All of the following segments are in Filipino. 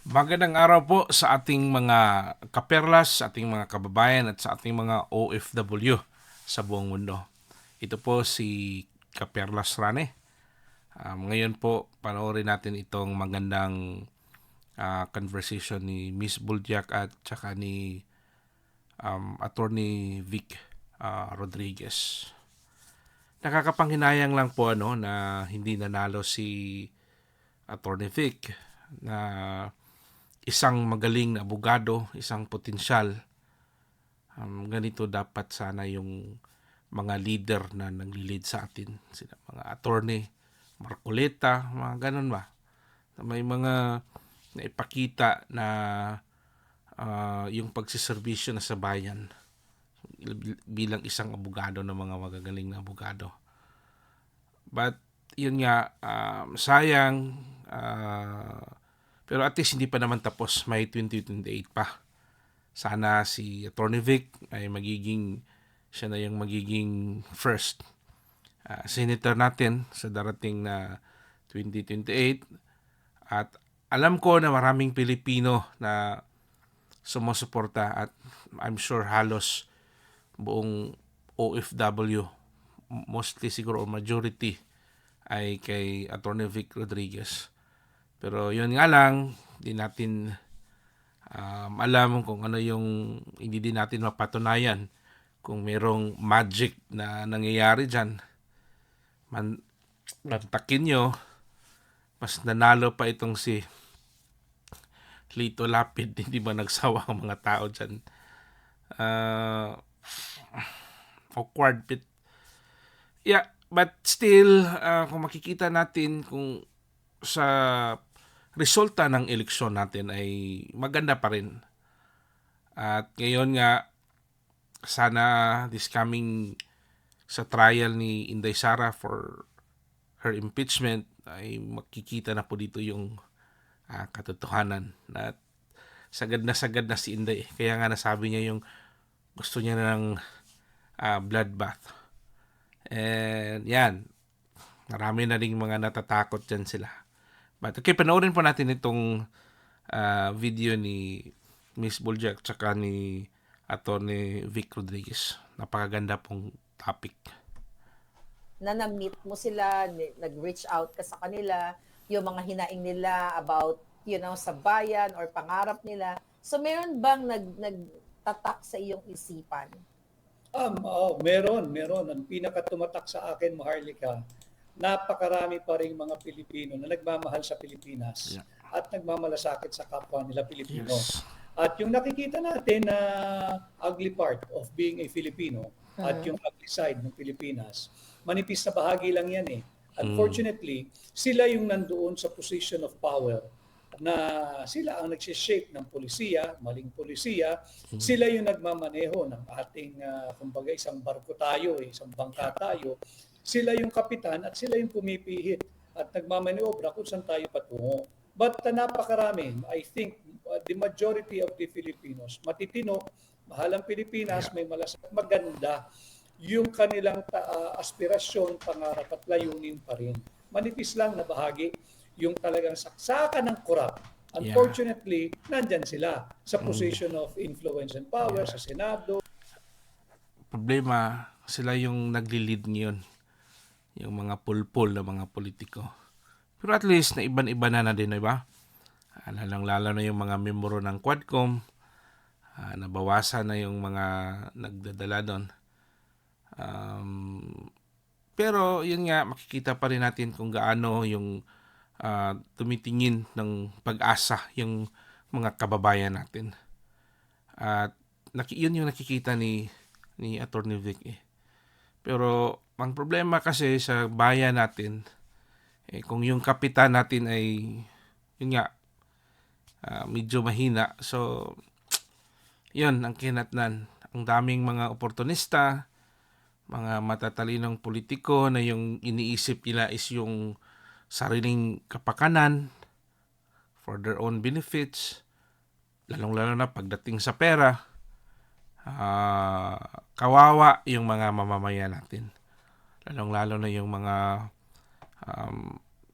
Magandang araw po sa ating mga kaperlas, sa ating mga kababayan at sa ating mga OFW sa buong mundo. Ito po si Kaperlas Rane. Ngayon po, panoorin natin itong magandang conversation ni Miss Buljak at saka ni Attorney Vic Rodriguez. Nakakapanghinayang lang po na hindi nanalo si Attorney Vic na isang magaling na abogado, isang potensyal. Ganito dapat sana yung mga leader na naglilid sa atin. Sila mga attorney, Marcoleta, mga ganun ba. May mga naipakita na yung pagsiservisyo na sa bayan bilang isang abogado ng mga magagaling na abogado. But yun nga, sayang, pero at least hindi pa naman tapos, may 2028 pa. Sana si Attorney Vic ay siya na yung magiging first senator natin sa darating na 2028. At alam ko na maraming Pilipino na sumusuporta at I'm sure halos buong OFW, mostly siguro majority ay kay Attorney Vic Rodriguez. Pero yun nga lang, di natin alam kung ano yung hindi din natin mapatunayan kung merong magic na nangyayari dyan. Mantakin nyo, mas nanalo pa itong si Lito Lapid. Hindi ba nagsawa ang mga tao dyan? Awkward bit. Yeah, but still, kung makikita natin kung sa resulta ng eleksyon natin ay maganda pa rin. At ngayon nga, sana this coming sa trial ni Inday Sara for her impeachment ay makikita na po dito yung katotohanan. At sagad na si Inday. Kaya nga nasabi niya yung gusto niya ng bloodbath. And yan, marami na rin mga natatakot dyan sila. But okay, panoorin po natin itong video ni Miss Buljak tsaka ni Atty. Vic Rodriguez. Napakaganda pong topic. Na na-meet mo sila, nag-reach out ka sa kanila, yung mga hinaing nila about, sa bayan or pangarap nila. So, meron bang nagtatak sa iyong isipan? Meron. Ang pinakatumatak sa akin, Maharlika, napakarami pa ring mga Pilipino na nagmamahal sa Pilipinas Yeah. at nagmamalasakit sa kapwa nila Pilipino. Yes. At yung nakikita natin na ugly part of being a Filipino at yung ugly side ng Pilipinas, manipis na bahagi lang yan eh. Unfortunately, sila yung nandoon sa position of power na sila ang nagsishape ng polisiya, maling polisiya, sila yung nagmamaneho ng ating, kumbaga isang barko tayo, isang bangka tayo, sila yung kapitan at sila yung pumipihit at nagmamaneobra kung saan tayo patungo. But napakarami, I think the majority of the Filipinos, matitino, mahal ang Pilipinas, may malasakit, maganda yung kanilang aspirasyon, pangarap at layunin pa rin. Manipis lang na bahagi yung talagang saksakan ng korap. Unfortunately, nandyan sila sa position of influence and power sa Senado. Problema, sila yung nagli-lead ngayon. Yung mga pulpul na mga politiko. Pero at least, na iban-iba na din, diba? Lalo na yung mga membro ng Quadcom. Nabawasan na yung mga nagdadala doon. Pero yun nga, makikita pa rin natin kung gaano yung tumitingin ng pag-asa yung mga kababayan natin. At yun yung nakikita ni Atty. Vic eh. Pero ang problema kasi sa bayan natin, kung yung kapitan natin ay yun nga, medyo mahina, so yun ang kinatnan. Ang daming mga oportunista, mga matatalinong politiko na yung iniisip nila is yung sariling kapakanan for their own benefits, lalong-lalo na pagdating sa pera. Kawawa yung mga mamamayan natin, lalong-lalo na yung mga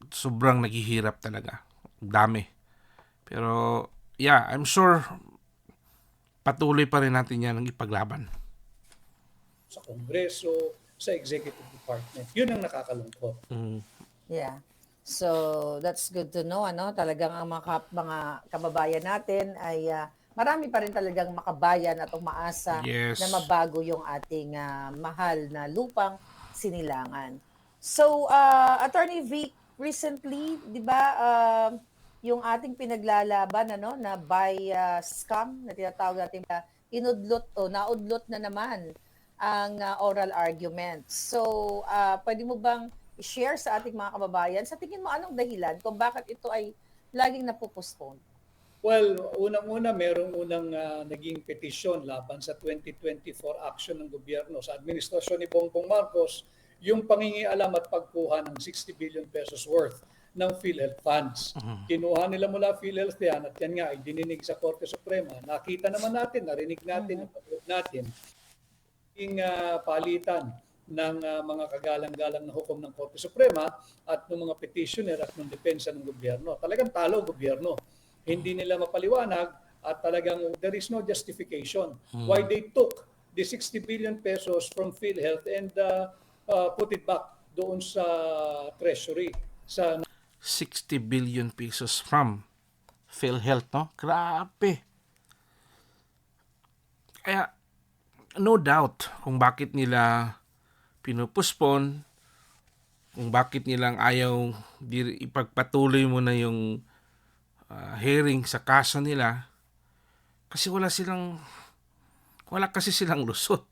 sobrang naghihirap talaga, dami. Pero, yeah, I'm sure patuloy pa rin natin yan ang ipaglaban. Sa Kongreso, sa Executive Department. Yun ang nakakalungkot. Yeah. So, that's good to know, ano? Talagang ang mga kababayan natin ay marami pa rin talagang makabayan at umaasa Yes. na mabago yung ating mahal na lupang Sinilangan. So, Attorney Vic, recently, 'di ba, yung ating pinaglalaban na by scam na tinatawag natin naudlot na naman ang oral argument. So, pwede mo bang i-share sa ating mga kababayan, sa tingin mo anong dahilan kung bakit ito ay laging napupostpone? Well, unang-una, merong unang naging petisyon laban sa 2024 action ng gobyerno sa administrasyon ni Bongbong Marcos, yung pangingialam at pagkuha ng 60 billion pesos worth ng PhilHealth funds. Kinuha nila mula PhilHealth yan at yan nga ay dininig sa Korte Suprema. Nakita naman natin, narinig natin, napanood natin yung palitan ng mga kagalang-galang na hukom ng Korte Suprema at ng mga petitioner at ng depensa ng gobyerno. Talagang talo gobyerno. Hindi nila mapaliwanag at talagang there is no justification why they took the 60 billion pesos from PhilHealth and put it back doon sa treasury. Sa 60 billion pesos from PhilHealth, no? Grabe. Kaya, no doubt kung bakit nila pinupuspon, kung bakit nilang ayaw ipagpatuloy mo na yung hearing sa kaso nila, kasi wala kasi silang lusot.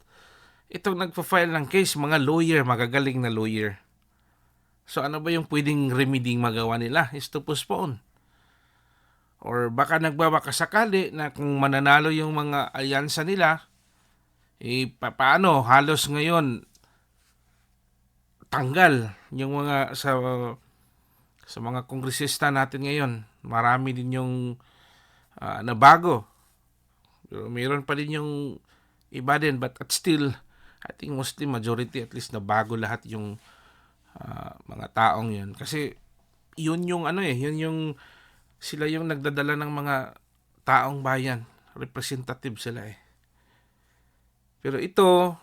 Itong nagpa-file ng case, mga lawyer, magagaling na lawyer. So ano ba yung pwedeng remedy magawa nila is to postpone. Or baka nagbabakasakali na kung mananalo yung mga alyansa nila, paano halos ngayon tanggal yung mga sa mga kongresista natin ngayon. Marami din yung nabago. Pero mayroon pa din yung iba din, but still I think mostly majority at least nabago lahat yung mga taong yun. Kasi yun yung yun yung sila yung nagdadala ng mga taong bayan. Representative sila eh. Pero itong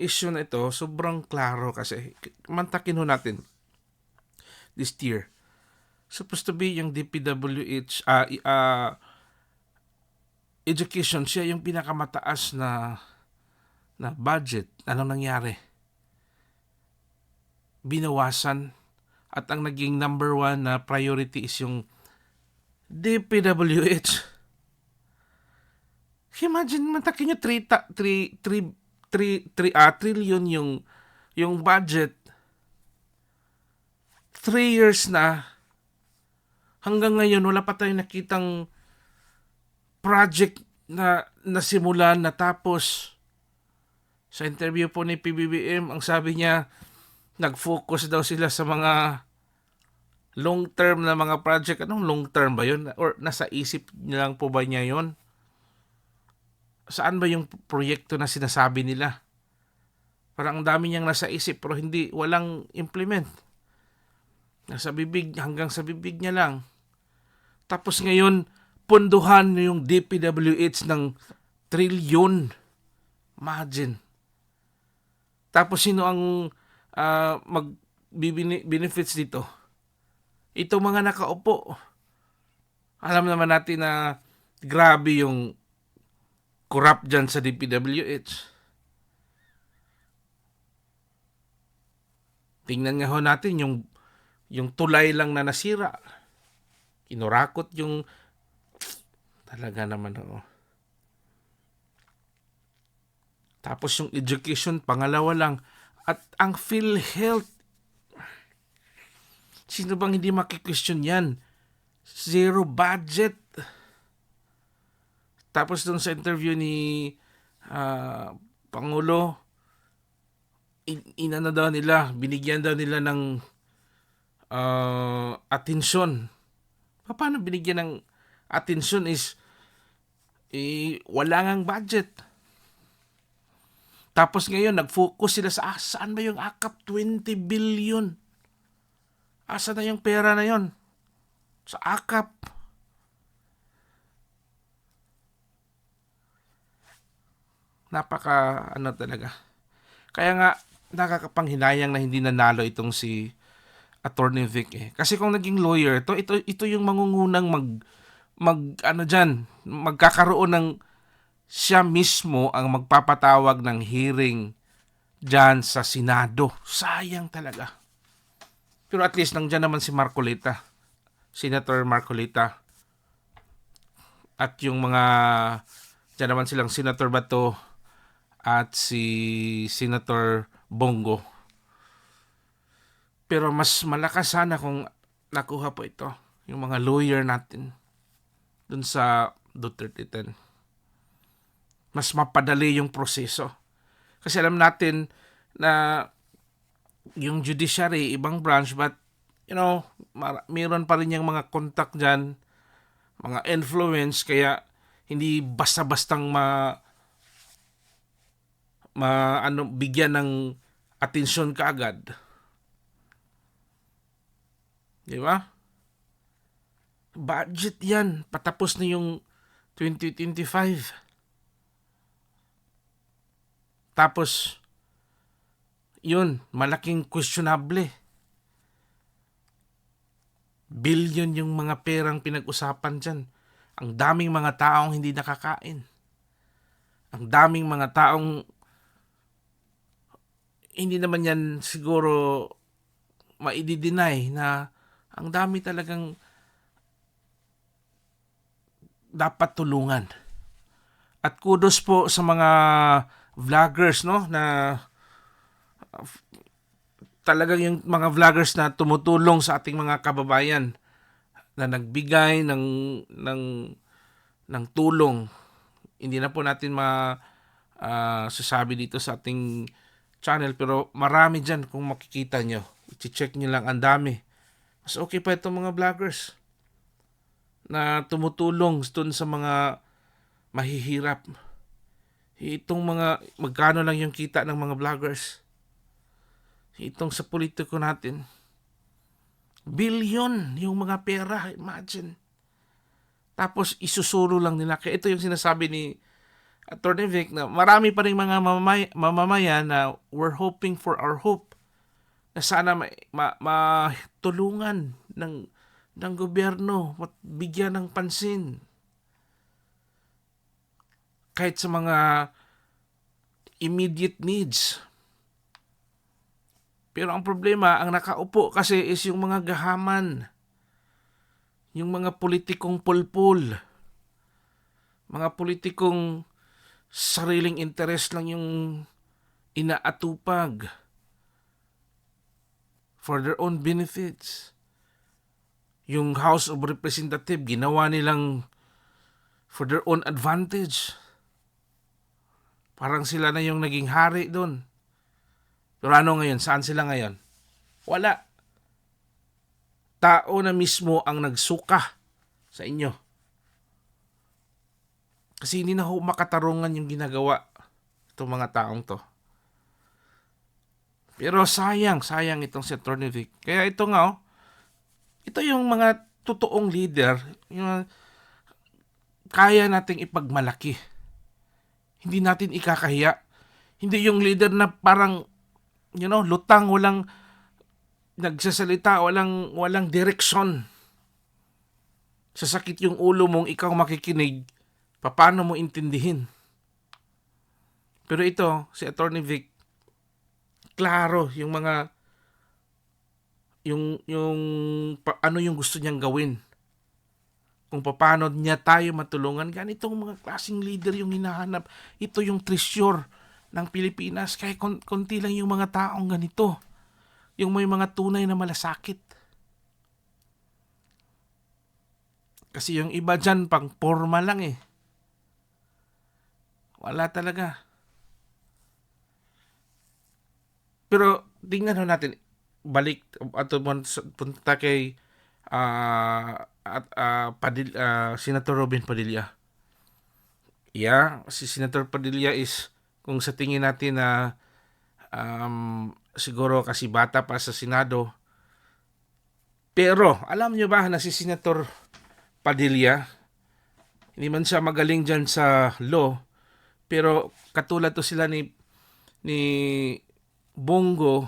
issue na ito, sobrang klaro kasi mantakin ho natin this year. Supposed to be yung DPWH education, siya yung pinakamataas na budget. Anong nangyari? Binawasan at ang naging number 1 na priority is yung DPWH. Imagine, mantakin nyo 3 trillion yung budget. 3 years na. Hanggang ngayon, wala pa tayong nakitang project na nasimulan, natapos. Sa interview po ni PBBM, ang sabi niya, nag-focus daw sila sa mga long-term na mga project. Anong long-term ba yun? Or nasa isip niya lang po ba niya yun? Saan ba yung proyekto na sinasabi nila? Parang ang dami niyang nasa isip pero walang implement. Hanggang sa bibig niya lang. Tapos ngayon, punduhan yung DPWH ng trilyon. Imagine. Tapos sino ang benefits dito? Ito mga nakaupo. Alam naman natin na grabe yung corrupt dyan sa DPWH. Tingnan nga ho natin yung tulay lang na nasira. Kinurakot yung talaga naman ho. Tapos yung education, pangalawa lang. At ang PhilHealth, sino bang hindi maki-question yan? Zero budget. Tapos dun sa interview ni Pangulo, binigyan daw nila ng atensyon. Paano binigyan ng atensyon is wala ngang budget. Tapos ngayon, nag-focus sila sa saan ba yung AKAP 20 billion? Asa na yung pera na yon? sa akap. Napaka ano talaga. Kaya nga nakakapanghinayang na hindi nanalo itong si Attorney Vic eh. Kasi kung naging lawyer ito yung mangungunang mag ano diyan, magkakaroon ng siya mismo ang magpapatawag ng hearing diyan sa Senado. Sayang talaga. Pero at least nandiyan naman si Marcolita, Senator Marcolita, at yung mga diyan naman silang Senator Bato at si Senator Bongo. Pero mas malakas sana kung nakuha po ito, yung mga lawyer natin dun sa Duterte 10. Mas mapadali yung proseso. Kasi alam natin na yung judiciary, ibang branch, but mayroon pa rin yung mga contact dyan, mga influence, kaya hindi basta-bastang bigyan ng atensyon kaagad. Di ba? Budget yan. Patapos na yung 2025. Tapos, yun, malaking questionable. Billion yung mga perang pinag-usapan dyan. Ang daming mga taong hindi nakakain. Ang daming mga taong hindi naman yan siguro maidi-deny na ang dami talagang dapat tulungan. At kudos po sa mga vloggers, no, na talagang yung mga vloggers na tumutulong sa ating mga kababayan na nagbigay ng tulong. Hindi na po natin sasabi dito sa ating channel, pero marami dyan kung makikita nyo. I-check nyo lang, ang dami. Mas okay pa itong mga vloggers na tumutulong dun sa mga mahihirap. Itong magkano lang yung kita ng mga vloggers. Itong sa politiko natin, billion yung mga pera, imagine. Tapos isusuro lang nila. Kaya ito yung sinasabi ni Attorney Vic na marami pa rin mga mamamayan na we're hoping for our hope na sana matulungan ng gobyerno, bigyan ng pansin. Kahit sa mga immediate needs. Pero ang problema, ang nakaupo kasi is yung mga gahaman. Yung mga politikong pulpul. Mga politikong sariling interest lang yung inaatupag for their own benefits. Yung House of Representatives, ginawa nilang for their own advantage. Parang sila na yung naging hari doon. Pero ano ngayon? Saan sila ngayon? Wala. Tao na mismo ang nagsuka sa inyo. Kasi hindi na ho makatarungan yung ginagawa itong mga taong to. Pero sayang itong si Attorney Vic. Kaya ito nga, ito yung mga totoong leader, yung kaya nating ipagmalaki. Hindi natin ikakahiya. Hindi yung leader na parang, lutang, walang nagsasalita, walang direksyon. Sasakit yung ulo mong ikaw makikinig, paano mo intindihin? Pero ito, si Attorney Vic, klaro yung ano yung gusto niyang gawin. Kung paano niya tayo matulungan. Ganitong mga klaseng leader yung hinahanap. Ito yung treasure ng Pilipinas. Kaya konti lang yung mga taong ganito. Yung may mga tunay na malasakit. Kasi yung iba dyan, pang forma lang eh. Wala talaga. Pero tingnan natin, balik at punta kay Senator Robin Padilla. Si Senator Padilla is, kung sa tingin natin na siguro kasi bata pa sa Senado, Pero, alam nyo ba na si Senator Padilla, hindi man siya magaling dyan sa law, pero katulad to sila ni Bongo,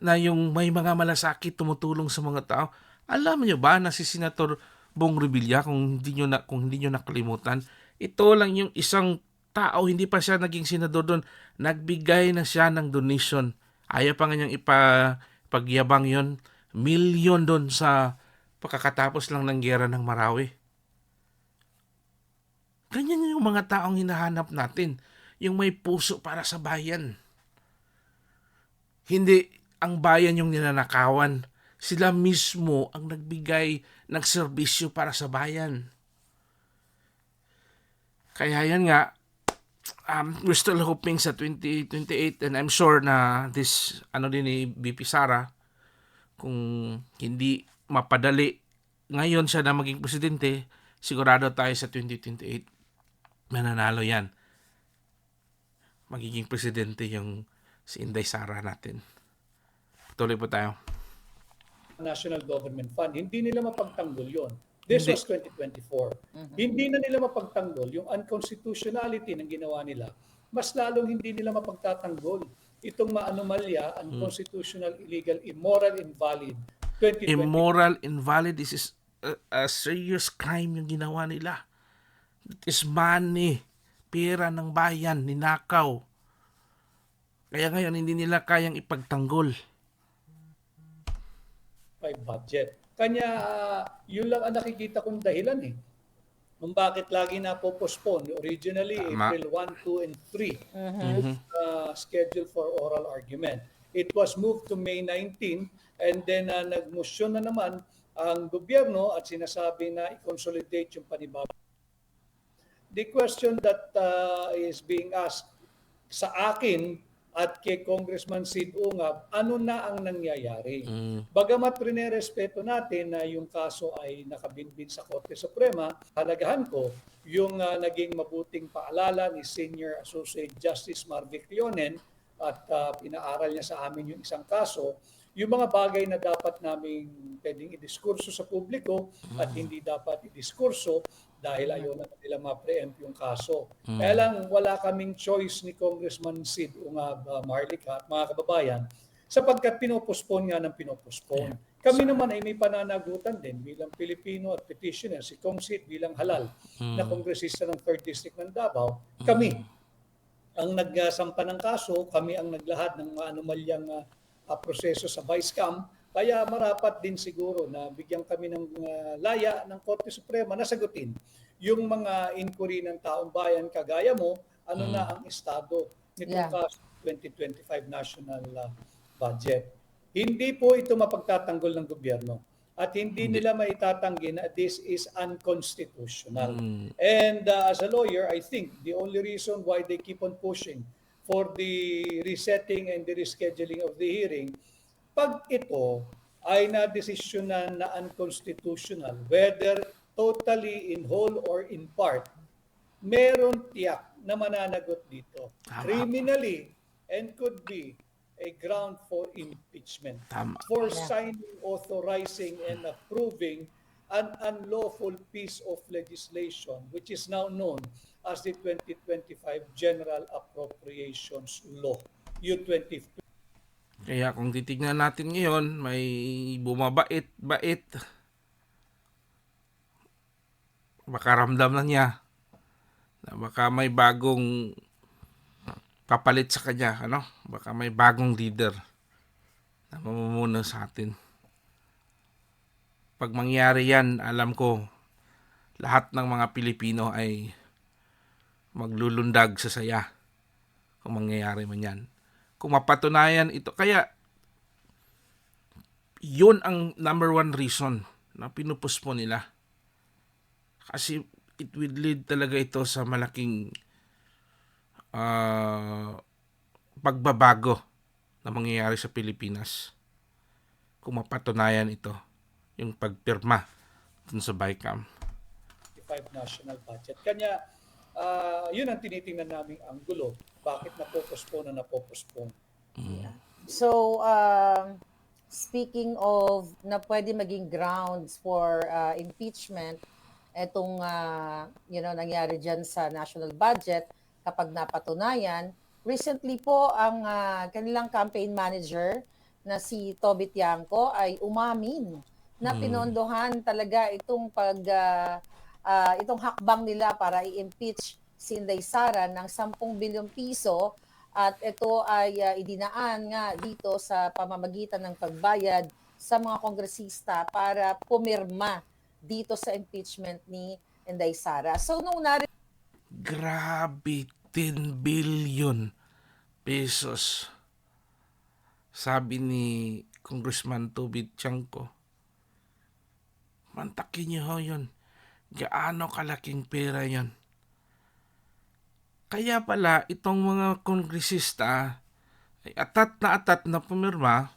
na yung may mga malasakit tumutulong sa mga tao. Alam niyo ba na si Senator Bong Revilla, kung hindi niyo nakalimutan, ito lang yung isang tao, hindi pa siya naging senador doon, nagbigay na siya ng donation. Ayaw pa nga niyang pagyabang yon, milyon doon sa pagkakatapos lang ng giyera ng Marawi. Ganyan yung mga taong hinahanap natin, yung may puso para sa bayan. Hindi ang bayan yung ninanakawan. Sila mismo ang nagbigay ng serbisyo para sa bayan. Kaya yan nga, we're still hoping sa 2028, and I'm sure na this, din ni BP Sara, kung hindi mapadali ngayon siya na maging presidente, sigurado tayo sa 2028 mananalo yan. Magiging presidente yung si Inday Sara natin. Tuloy po tayo. National Government Fund, hindi nila mapagtanggol yon. This was 2024. Hindi na nila mapagtanggol yung unconstitutionality ng ginawa nila. Mas lalong hindi nila mapagtatanggol itong maanomalya, unconstitutional, illegal, immoral, invalid. 2020. Immoral, invalid, this is a serious crime yung ginawa nila. It is money, pera ng bayan, ninakaw. Kaya ngayon, hindi nila kayang ipagtanggol. Budget. Kanya, yun lang ang nakikita kong dahilan kung bakit lagi na-postpone. Originally, Tama. April 1, 2, and 3 scheduled for oral argument. It was moved to May 19 and then nagmosyon na naman ang gobyerno at sinasabi na i-consolidate yung panibaba. The question that is being asked sa akin at kay Congressman Sid Ungab, ano na ang nangyayari? Bagamat rinerespeto natin na yung kaso ay nakabinbin sa Korte Suprema, halagahan ko yung naging mabuting paalala ni Senior Associate Justice Marvic Leonen at pinaaral niya sa amin yung isang kaso, yung mga bagay na dapat naming pwedeng idiskurso sa publiko at hindi dapat idiskurso dahil ayaw na nila ma-preempt yung kaso. Kaya lang wala kaming choice ni Congressman Sid Ungab, Marlica at mga kababayan sapagkat pinopospone nga ng pinopospone. Kami naman ay may pananagutan din bilang Pilipino at petitioner, si Kong Sid bilang halal na kongresista ng 3rd District ng Davao. Kami ang nagsampa ng kaso, kami ang naglahad ng mga anomalyang proseso sa Vice-Cam. Kaya marapat din siguro na bigyan kami ng laya ng Korte Suprema na sagutin yung mga inquiry ng taong bayan kagaya mo, ano na ang estado nitong kaso 2025 national budget. Hindi po ito mapagtatanggol ng gobyerno at hindi nila maitatanggi na this is unconstitutional. And as a lawyer, I think the only reason why they keep on pushing for the resetting and the rescheduling of the hearing, pag ito ay na-desisyonan na unconstitutional, whether totally in whole or in part, meron tiyak na mananagot dito. Criminally, and could be a ground for impeachment. For signing, authorizing, and approving an unlawful piece of legislation which is now known as the 2025 General Appropriations Law, U-20. Kaya kung titignan natin ngayon, may bumabait-bait. Baka ramdam na niya na baka may bagong kapalit sa kanya, Baka may bagong leader na mamumuno sa atin. Pag mangyari yan, alam ko, lahat ng mga Pilipino ay maglulundag sa saya kung mangyayari man yan. Kung mapatunayan ito, kaya yun ang number one reason na pinupuspon nila. Kasi it will lead talaga ito sa malaking pagbabago na mangyayari sa Pilipinas. Kung mapatunayan ito, yung pagpirma dun sa BICAM. National budget. Kanya, yun ang tinitingnan naming anggulo. Bakit napopospone na napopospone? So, speaking of na pwede maging grounds for impeachment, etong nangyari dyan sa national budget kapag napatunayan. Recently po, ang kanilang campaign manager na si Toby Tiangco ay umamin na pinondohan talaga itong hakbang nila para i-impeach si Inday Sara ng 10 bilyong piso, at ito ay idinaan nga dito sa pamamagitan ng pagbayad sa mga kongresista para pumirma dito sa impeachment ni Inday Sara. So nung Grabe, 10 billion pesos. Sabi ni Congressman Toby Tiangco, mantakin niyo ho yun. Gaano kalaking pera yon. Kaya pala itong mga kongresista ay atat na pumirma,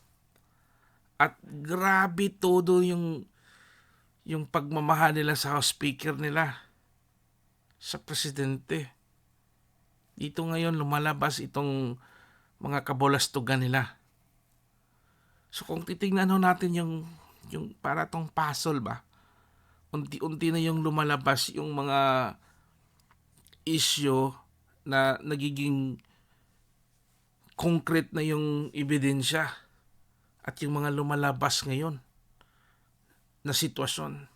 at grabe todo yung pagmamahal nila sa House Speaker nila, sa presidente. Dito ngayon lumalabas itong mga kabolastugan nila. So kung titingnan ho natin yung para tong puzzle ba, unti-unti na yung lumalabas yung mga issue na nagiging concrete na yung ebidensya at yung mga lumalabas ngayon na sitwasyon.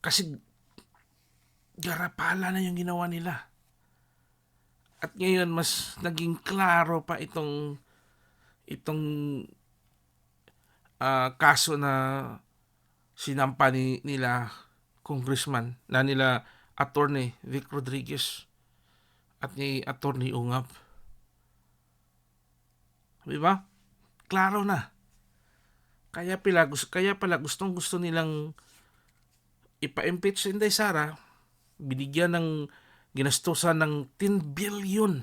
Kasi garapala na yung ginawa nila. At ngayon mas naging klaro pa itong kaso na sinampa nila congressman na nila Attorney Vic Rodriguez at ni Attorney Ungab. Diba? Klaro na. Kaya pala gustong-gusto nilang ipa-impeach si Inday Sara, binigyan ng ginastusan ng 10 billion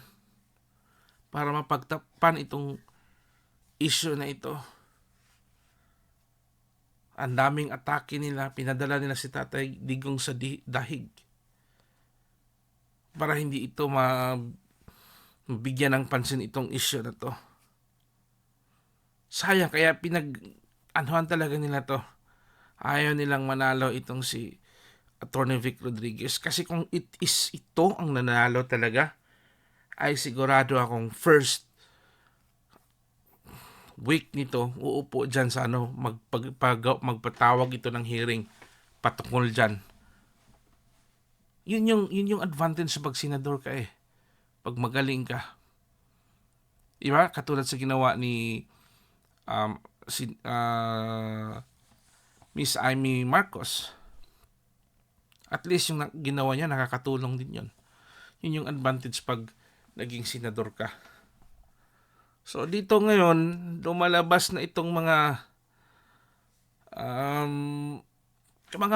para mapagtapan itong issue na ito. Ang daming atake nila, pinadala nila si Tatay Digong sa dahig para hindi ito mabigyan ng pansin itong issue na to. Sayang, kaya pinag-anuhan talaga nila to. Ayaw nilang manalo itong si Attorney Vic Rodriguez. Kasi kung ito ang nanalo talaga, ay sigurado akong first week nito, uupo dyan sa magpatawag ito ng hearing patungkol dyan. Yun yung advantage sa pag senador ka eh. Pag magaling ka. Diba? Katulad sa ginawa ni Miss Amy Marcos. At least yung ginawa niya, nakakatulong din yun. Yun yung advantage pag naging senador ka. So dito ngayon, lumalabas na itong mga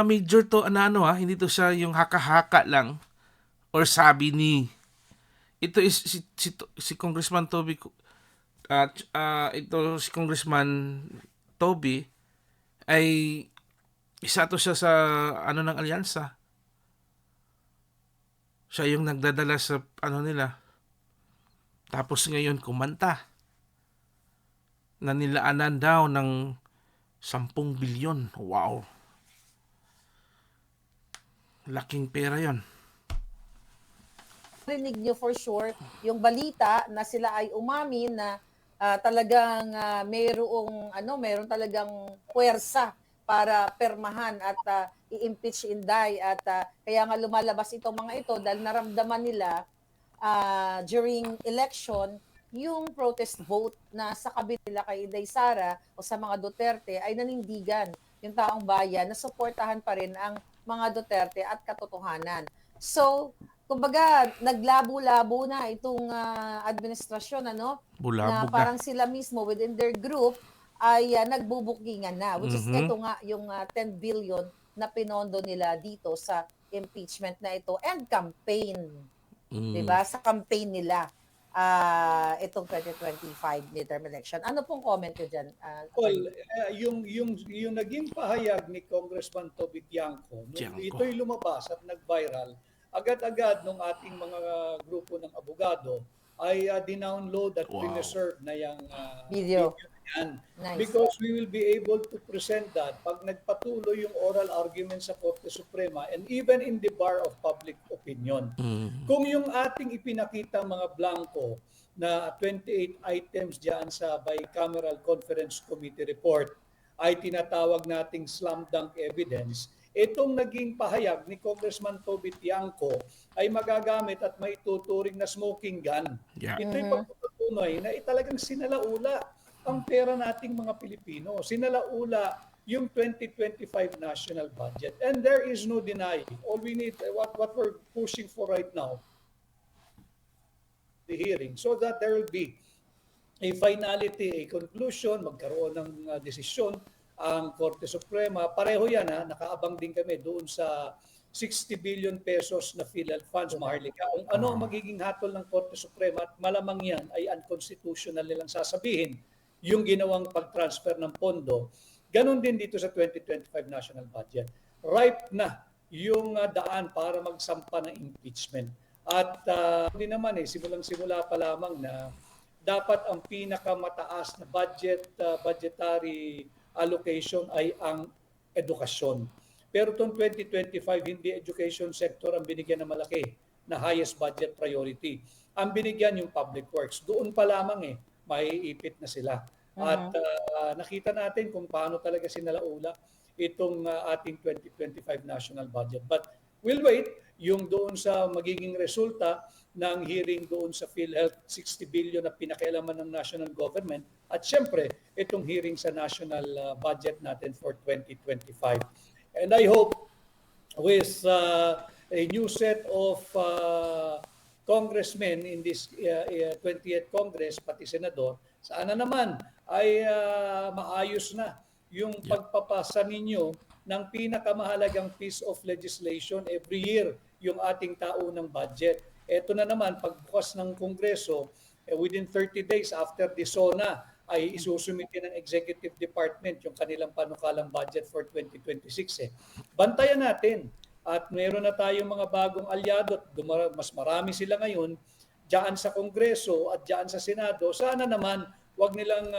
major to hindi to siya yung haka-haka lang or sabi ni. Ito is si Congressman Toby ito si Congressman Toby ay isa to siya sa ng alyansa. Siya yung nagdadala sa nila. Tapos ngayon kumanta na nilaanan daw ng 10 bilyon. Wow. Laking pera yon. rinig nyo for sure yung balita na sila ay umamin na talagang meron talagang puwersa para permahan at i-impeach Inday, at kaya nga lumalabas itong mga ito dahil naramdaman nila during election yung protest vote na sa kabila kay Inday Sara o sa mga Duterte ay nanindigan yung taong bayan na suportahan pa rin ang mga Duterte at katotohanan. So, kumbaga, naglabo-labo na itong administrasyon, na parang sila mismo within their group ay nagbubukingan na, which is ito nga yung 10 billion na pinondo nila dito sa impeachment na ito and campaign. Diba? Sa campaign nila itong 2025 midterm election. Ano pong comment nyo dyan? Yung naging pahayag ni Congressman Toby Tiangco, ito'y lumabas at nag-viral, agad-agad nung ating mga grupo ng abogado ay dinownload at preserve na yung video yan. Nice. Because we will be able to present that pag nagpatuloy yung oral argument sa Korte Suprema and even in the bar of public opinion. Kung yung ating ipinakita mga blanco na 28 items diyan sa bicameral conference committee report ay tinatawag nating slam dunk evidence, itong naging pahayag ni Congressman Toby Tiangco ay magagamit at maituturing na smoking gun. Yeah. Ito'y pagpapatunay na talagang sinalaula ang pera nating mga Pilipino. Sinalaula yung 2025 national budget. And there is no denying. All we need, what we're pushing for right now, the hearing, so that there will be a finality, a conclusion, magkaroon ng desisyon ang Korte Suprema. Pareho yan, nakaabang din kami doon sa 60 billion pesos na PhilHealth funds, Maharlika. Kung ano ang magiging hatol ng Korte Suprema at malamang yan ay unconstitutional nilang sasabihin yung ginawang pag-transfer ng pondo. Ganon din dito sa 2025 national budget. Ripe na yung daan para magsampa ng impeachment. At hindi naman simulang-simula pa lamang na dapat ang pinakamataas na budgetary allocation ay ang edukasyon. Pero itong 2025, hindi education sector ang binigyan ng malaki na highest budget priority. Ang binigyan yung public works. Doon pa lamang maiipit na sila. At nakita natin kung paano talaga sinalaula itong ating 2025 national budget. But we'll wait yung doon sa magiging resulta ng hearing doon sa PhilHealth, 60 billion na pinakialaman ng national government. At syempre, itong hearing sa national budget natin for 2025. And I hope with a new set of congressmen in this 20th Congress, pati senador, sana naman ay maayos na yung pagpapasa ninyo ng pinakamahalagang piece of legislation every year, yung ating taunang budget. Ito na naman, pagbukas ng Kongreso, within 30 days after the SONA, ay isusumite ng Executive Department yung kanilang panukalang budget for 2026. Bantayan natin. At meron na tayong mga bagong alyado at mas marami sila ngayon diyan sa Kongreso at diyan sa Senado. Sana naman wag nilang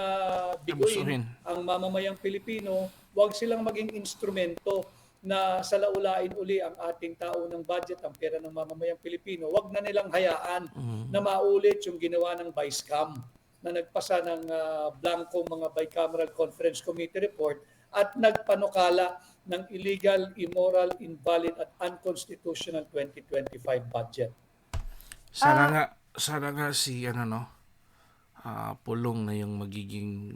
biguin ang mamamayang Pilipino, wag silang maging instrumento na salaulain uli ang ating taunang budget, ang pera ng mamamayang Pilipino. Wag na nilang hayaan na maulit yung ginawa ng Vice-Cam na nagpasa ng blankong mga bicameral conference committee report at nagpanukala ng illegal, immoral, invalid at unconstitutional 2025 budget. Sana nga si Pulong na yung magiging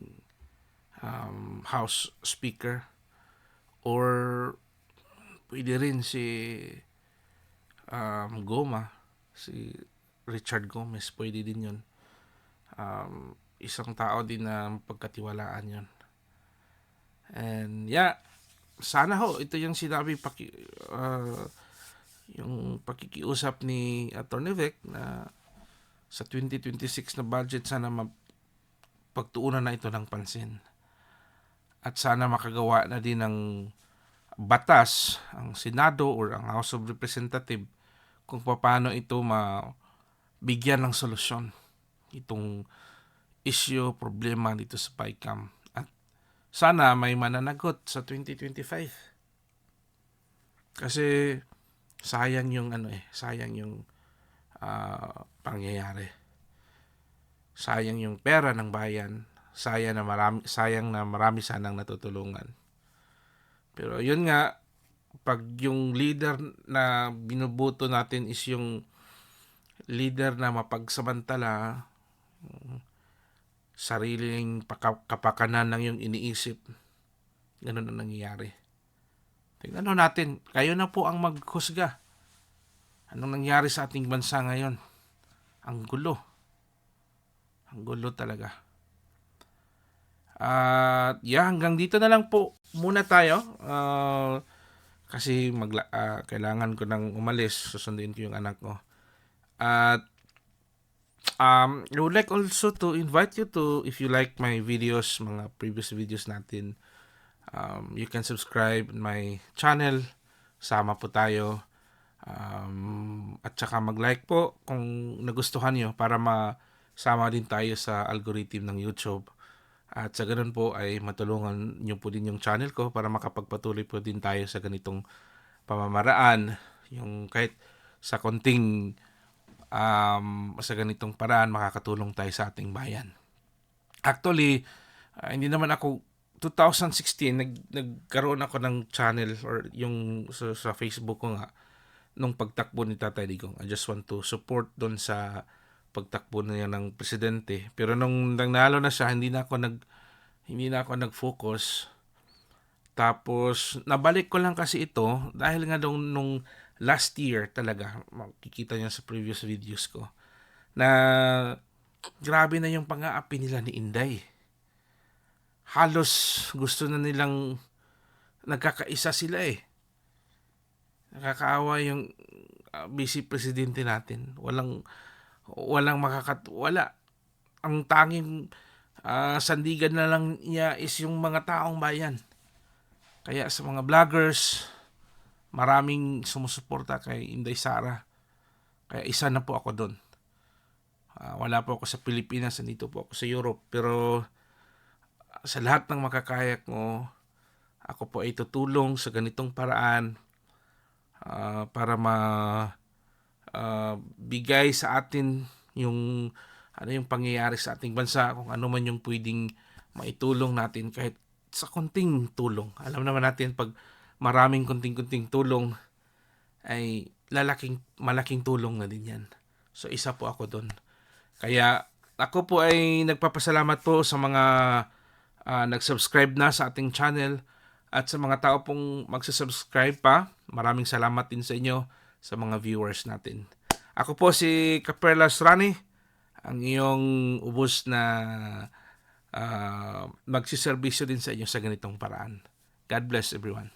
House Speaker, or pwede rin si Goma, si Richard Gomez, pwede din yun. Isang tao din na pagkatiwalaan yun. And sana ito yung sinabi yung pakikiusap ni Atty. Vic na sa 2026 na budget, sana pagtuunan na ito ng pansin. At sana makagawa na din ng batas ang Senado or ang House of Representatives kung paano ito mabigyan ng solusyon itong issue, problema dito sa PICAM. At sana may mananagot sa 2025. Kasi sayang yung pangyayari. Sayang yung pera ng bayan. Sayang na marami sanang natutulungan. Pero yun nga, pag yung leader na binubuto natin is yung leader na mapagsamantala, sariling kapakanan lang yung iniisip, ganun ang nangyayari. Tingnan natin, kayo na po ang maghusga. Anong nangyari sa ating bansa ngayon? Ang gulo. Ang gulo talaga. Hanggang dito na lang po muna tayo. Kasi kailangan ko nang umalis. Susunduin ko yung anak ko. At I would like also to invite you to, if you like my videos, mga previous videos natin, you can subscribe my channel. Sama po tayo. At saka mag-like po kung nagustuhan nyo para masama din tayo sa algorithm ng YouTube. At sa ganun po ay matulungan nyo po din yung channel ko para makapagpatuloy po din tayo sa ganitong pamamaraan. Yung kahit sa konting sa ganitong paraan makakatulong tayo sa ating bayan. Actually, hindi naman ako 2016 nagkaroon ako ng channel or yung sa Facebook ko nga nung pagtakbo ni Tatay Digong. I just want to support doon sa pagtakbo niya ng presidente. Pero nung nanalo na siya, hindi na ako nag-focus. Tapos nabalik ko lang kasi ito dahil nga nung last year talaga, makikita niyo sa previous videos ko, na grabe na yung pang-aapi nila ni Inday. Halos gusto na nilang nagkakaisa sila eh. Nakakaawa yung vice presidente natin. Walang wala. Ang tanging sandigan na lang niya is yung mga taong bayan. Kaya sa mga vloggers, maraming sumusuporta kay Inday Sara. Kaya isa na po ako doon. Wala po ako sa Pilipinas, nandito po ako sa Europe. Pero sa lahat ng makakaya ko, ako po ay tutulong sa ganitong paraan para bigay sa atin yung yung pangyayari sa ating bansa, kung ano man yung pwedeng maitulong natin kahit sa konting tulong. Alam naman natin pag maraming konting-konting tulong ay malaking tulong na din yan. So isa po ako doon. Kaya ako po ay nagpapasalamat po sa mga nag-subscribe na sa ating channel at sa mga tao pong magsasubscribe pa. Maraming salamat din sa inyo sa mga viewers natin. Ako po si Kaperlas Rani, ang iyong ubos na magsiservisyo din sa inyo sa ganitong paraan. God bless everyone.